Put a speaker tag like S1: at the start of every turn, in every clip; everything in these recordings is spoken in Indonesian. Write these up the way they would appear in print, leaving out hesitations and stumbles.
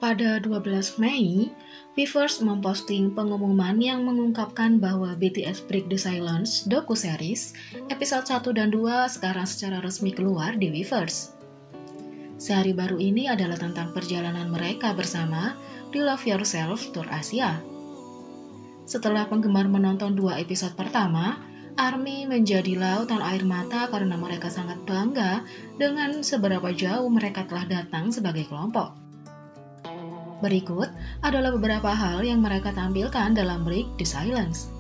S1: Pada 12 Mei, Weverse memposting pengumuman yang mengungkapkan bahwa BTS Break the Silence docu-series episode 1 dan 2 sekarang secara resmi keluar di Weverse. Sehari baru ini adalah tentang perjalanan mereka bersama di Love Yourself Tour Asia. Setelah penggemar menonton 2 episode pertama, ARMY menjadi lautan air mata karena mereka sangat bangga dengan seberapa jauh mereka telah datang sebagai kelompok. Berikut adalah beberapa hal yang mereka tampilkan dalam Break the Silence.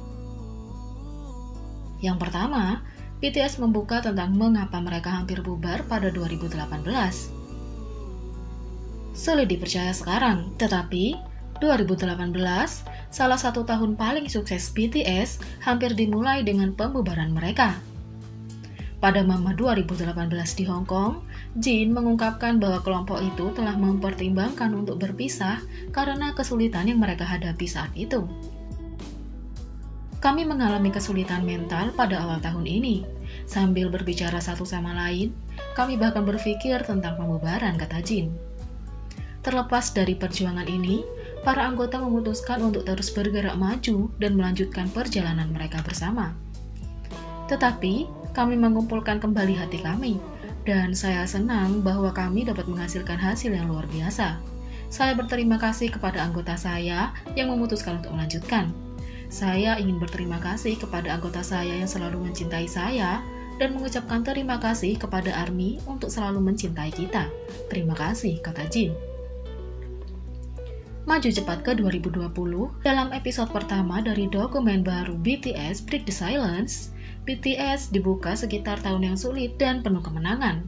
S1: Yang pertama, BTS membuka tentang mengapa mereka hampir bubar pada 2018. Sulit dipercaya sekarang, tetapi 2018, salah satu tahun paling sukses BTS, hampir dimulai dengan pembubaran mereka. Pada Mama 2018 di Hong Kong, Jin mengungkapkan bahwa kelompok itu telah mempertimbangkan untuk berpisah karena kesulitan yang mereka hadapi saat itu. Kami mengalami kesulitan mental pada awal tahun ini. Sambil berbicara satu sama lain, kami bahkan berpikir tentang pembubaran, kata Jin. Terlepas dari perjuangan ini, para anggota memutuskan untuk terus bergerak maju dan melanjutkan perjalanan mereka bersama. Tetapi, kami mengumpulkan kembali hati kami, dan saya senang bahwa kami dapat menghasilkan hasil yang luar biasa. Saya berterima kasih kepada anggota saya yang memutuskan untuk melanjutkan. Saya ingin berterima kasih kepada anggota saya yang selalu mencintai saya, dan mengucapkan terima kasih kepada ARMY untuk selalu mencintai kita. Terima kasih, kata Jin. Maju cepat ke 2020, dalam episode pertama dari dokumen baru BTS Break the Silence, BTS dibuka sekitar tahun yang sulit dan penuh kemenangan.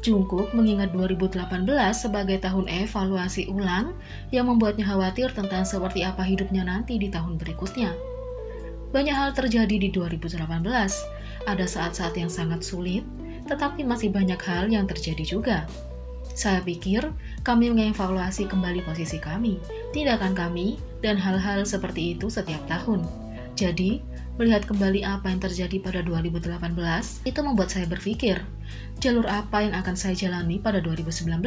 S1: Jungkook mengingat 2018 sebagai tahun evaluasi ulang yang membuatnya khawatir tentang seperti apa hidupnya nanti di tahun berikutnya. Banyak hal terjadi di 2018, ada saat-saat yang sangat sulit, tetapi masih banyak hal yang terjadi juga. Saya pikir kami mengevaluasi kembali posisi kami, tindakan kami, dan hal-hal seperti itu setiap tahun. Jadi, melihat kembali apa yang terjadi pada 2018, itu membuat saya berpikir, jalur apa yang akan saya jalani pada 2019?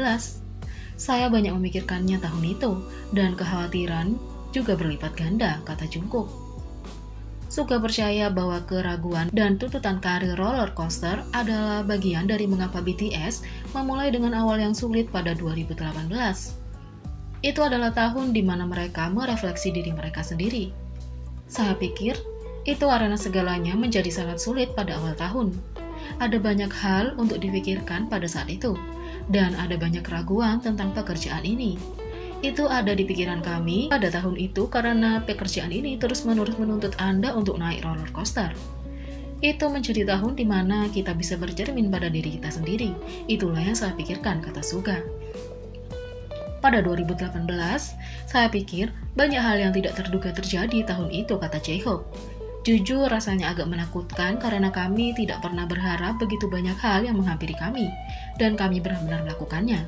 S1: Saya banyak memikirkannya tahun itu, dan kekhawatiran juga berlipat ganda, kata Jungkook. Suka percaya bahwa keraguan dan tuntutan karir roller coaster adalah bagian dari mengapa BTS memulai dengan awal yang sulit pada 2018. Itu adalah tahun di mana mereka merefleksi diri mereka sendiri. Saya pikir, itu karena segalanya menjadi sangat sulit pada awal tahun. Ada banyak hal untuk dipikirkan pada saat itu, dan ada banyak keraguan tentang pekerjaan ini. Itu ada di pikiran kami pada tahun itu karena pekerjaan ini terus-menerus menuntut Anda untuk naik roller coaster. Itu menjadi tahun di mana kita bisa bercermin pada diri kita sendiri. Itulah yang saya pikirkan, kata Suga. Pada 2018, saya pikir banyak hal yang tidak terduga terjadi tahun itu, kata J-Hope. Jujur rasanya agak menakutkan karena kami tidak pernah berharap begitu banyak hal yang menghampiri kami, dan kami benar-benar melakukannya.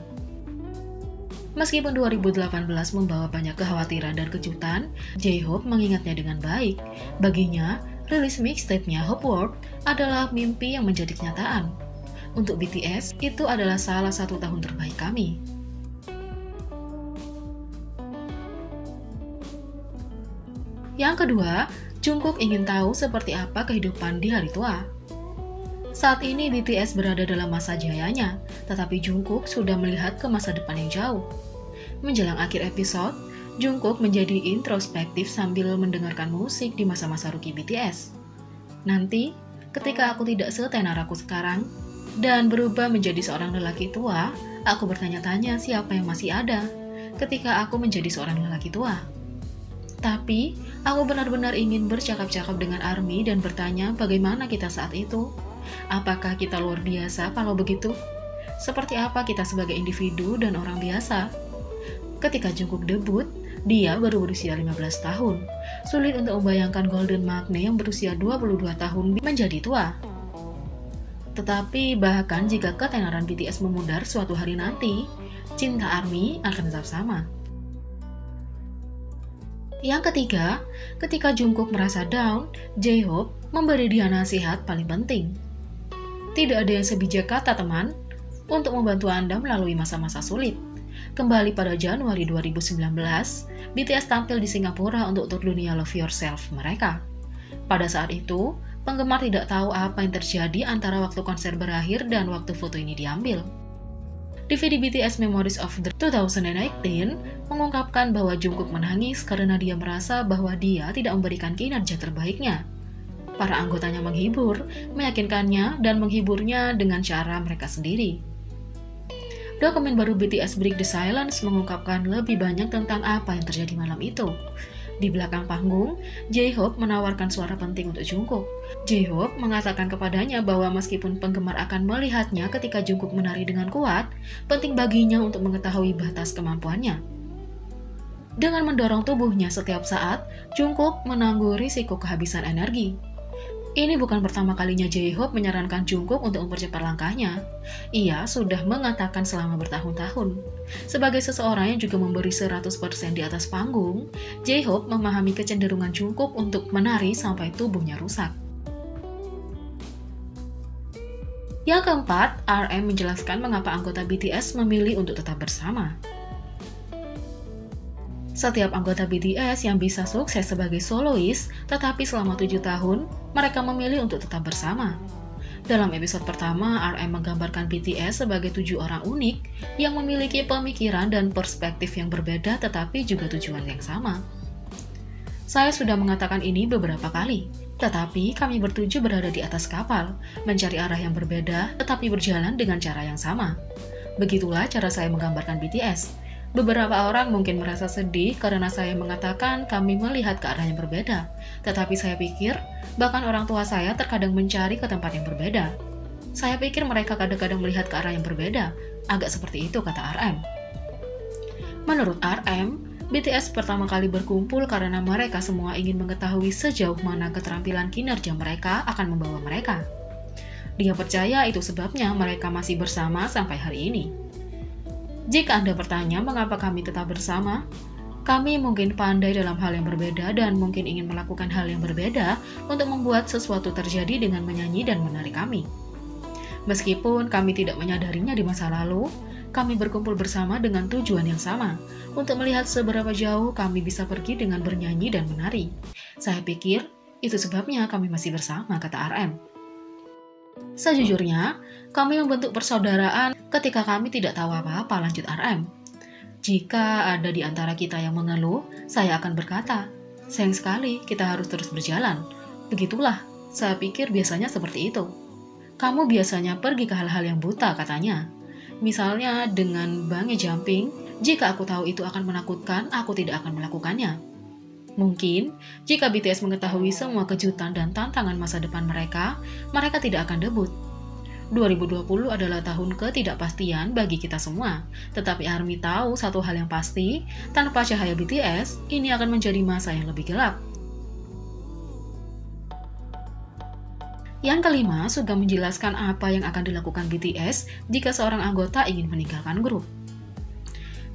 S1: Meskipun 2018 membawa banyak kekhawatiran dan kejutan, J-Hope mengingatnya dengan baik. Baginya, rilis mixtape-nya Hope World adalah mimpi yang menjadi kenyataan. Untuk BTS, itu adalah salah satu tahun terbaik kami. Yang kedua, Jungkook ingin tahu seperti apa kehidupan di hari tua. Saat ini BTS berada dalam masa jayanya, tetapi Jungkook sudah melihat ke masa depan yang jauh. Menjelang akhir episode, Jungkook menjadi introspektif sambil mendengarkan musik di masa-masa rookie BTS. Nanti, ketika aku tidak setenar aku sekarang, dan berubah menjadi seorang lelaki tua, aku bertanya-tanya siapa yang masih ada ketika aku menjadi seorang lelaki tua. Tapi, aku benar-benar ingin bercakap-cakap dengan ARMY dan bertanya bagaimana kita saat itu. Apakah kita luar biasa kalau begitu? Seperti apa kita sebagai individu dan orang biasa? Ketika Jungkook debut, dia baru berusia 15 tahun. Sulit untuk membayangkan Golden Maknae yang berusia 22 tahun menjadi tua. Tetapi bahkan jika ketenaran BTS memudar suatu hari nanti, cinta ARMY akan tetap sama. Yang ketiga, ketika Jungkook merasa down, J-Hope memberi dia nasihat paling penting. Tidak ada yang sebijak kata teman untuk membantu Anda melalui masa-masa sulit. Kembali pada Januari 2019, BTS tampil di Singapura untuk tur dunia Love Yourself mereka. Pada saat itu, penggemar tidak tahu apa yang terjadi antara waktu konser berakhir dan waktu foto ini diambil. DVD BTS Memories of the 2018 mengungkapkan bahwa Jungkook menangis karena dia merasa bahwa dia tidak memberikan kinerja terbaiknya. Para anggotanya menghibur, meyakinkannya, dan menghiburnya dengan cara mereka sendiri. Dokumen baru BTS Break the Silence mengungkapkan lebih banyak tentang apa yang terjadi malam itu. Di belakang panggung, J-Hope menawarkan suara penting untuk Jungkook. J-Hope mengatakan kepadanya bahwa meskipun penggemar akan melihatnya ketika Jungkook menari dengan kuat, penting baginya untuk mengetahui batas kemampuannya. Dengan mendorong tubuhnya setiap saat, Jungkook menanggung risiko kehabisan energi. Ini bukan pertama kalinya J-Hope menyarankan Jungkook untuk mempercepat langkahnya. Ia sudah mengatakan selama bertahun-tahun. Sebagai seseorang yang juga memberi 100% di atas panggung, J-Hope memahami kecenderungan Jungkook untuk menari sampai tubuhnya rusak. Yang keempat, RM menjelaskan mengapa anggota BTS memilih untuk tetap bersama. Setiap anggota BTS yang bisa sukses sebagai solois, tetapi selama 7 tahun, mereka memilih untuk tetap bersama. Dalam episode pertama, RM menggambarkan BTS sebagai 7 orang unik yang memiliki pemikiran dan perspektif yang berbeda tetapi juga tujuan yang sama. Saya sudah mengatakan ini beberapa kali, tetapi kami bertujuh berada di atas kapal, mencari arah yang berbeda tetapi berjalan dengan cara yang sama. Begitulah cara saya menggambarkan BTS. Beberapa orang mungkin merasa sedih karena saya mengatakan kami melihat ke arah yang berbeda. Tetapi saya pikir, bahkan orang tua saya terkadang mencari ke tempat yang berbeda. Saya pikir mereka kadang-kadang melihat ke arah yang berbeda. Agak seperti itu, kata RM. Menurut RM, BTS pertama kali berkumpul karena mereka semua ingin mengetahui sejauh mana keterampilan kinerja mereka akan membawa mereka. Dia percaya itu sebabnya mereka masih bersama sampai hari ini. Jika Anda bertanya mengapa kami tetap bersama, kami mungkin pandai dalam hal yang berbeda dan mungkin ingin melakukan hal yang berbeda untuk membuat sesuatu terjadi dengan menyanyi dan menari kami. Meskipun kami tidak menyadarinya di masa lalu, kami berkumpul bersama dengan tujuan yang sama, untuk melihat seberapa jauh kami bisa pergi dengan bernyanyi dan menari. Saya pikir, itu sebabnya kami masih bersama, kata RM. Sejujurnya, kami membentuk persaudaraan ketika kami tidak tahu apa-apa, lanjut RM. Jika ada di antara kita yang mengeluh, saya akan berkata, sayang sekali kita harus terus berjalan. Begitulah, saya pikir biasanya seperti itu. Kamu biasanya pergi ke hal-hal yang buta, katanya. Misalnya dengan bungee jumping, jika aku tahu itu akan menakutkan, aku tidak akan melakukannya. Mungkin, jika BTS mengetahui semua kejutan dan tantangan masa depan mereka tidak akan debut. 2020 adalah tahun ketidakpastian bagi kita semua, tetapi ARMY tahu satu hal yang pasti, tanpa cahaya BTS, ini akan menjadi masa yang lebih gelap. Yang kelima, Suga menjelaskan apa yang akan dilakukan BTS jika seorang anggota ingin meninggalkan grup.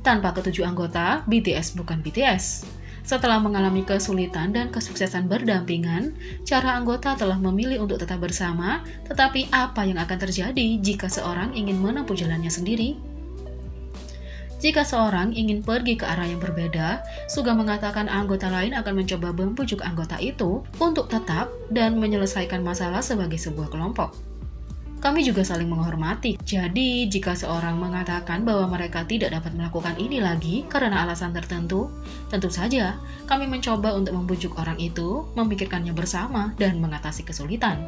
S1: Tanpa ketujuh anggota, BTS bukan BTS. Setelah mengalami kesulitan dan kesuksesan berdampingan, cara anggota telah memilih untuk tetap bersama, tetapi apa yang akan terjadi jika seorang ingin menempuh jalannya sendiri? Jika seorang ingin pergi ke arah yang berbeda, Suga mengatakan anggota lain akan mencoba membujuk anggota itu untuk tetap dan menyelesaikan masalah sebagai sebuah kelompok. Kami juga saling menghormati. Jadi, jika seorang mengatakan bahwa mereka tidak dapat melakukan ini lagi karena alasan tertentu, tentu saja kami mencoba untuk membujuk orang itu, memikirkannya bersama, dan mengatasi kesulitan.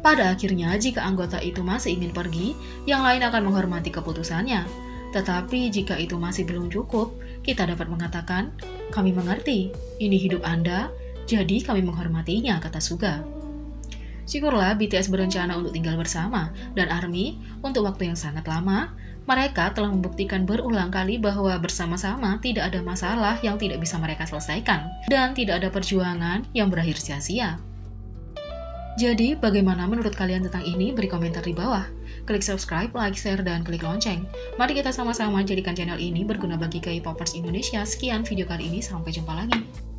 S1: Pada akhirnya, jika anggota itu masih ingin pergi, yang lain akan menghormati keputusannya. Tetapi jika itu masih belum cukup, kita dapat mengatakan, kami mengerti, ini hidup Anda, jadi kami menghormatinya, kata Suga. Syukurlah BTS berencana untuk tinggal bersama, dan ARMY, untuk waktu yang sangat lama, mereka telah membuktikan berulang kali bahwa bersama-sama tidak ada masalah yang tidak bisa mereka selesaikan, dan tidak ada perjuangan yang berakhir sia-sia. Jadi, bagaimana menurut kalian tentang ini? Beri komentar di bawah. Klik subscribe, like, share, dan klik lonceng. Mari kita sama-sama jadikan channel ini berguna bagi K-popers Indonesia. Sekian video kali ini, sampai jumpa lagi.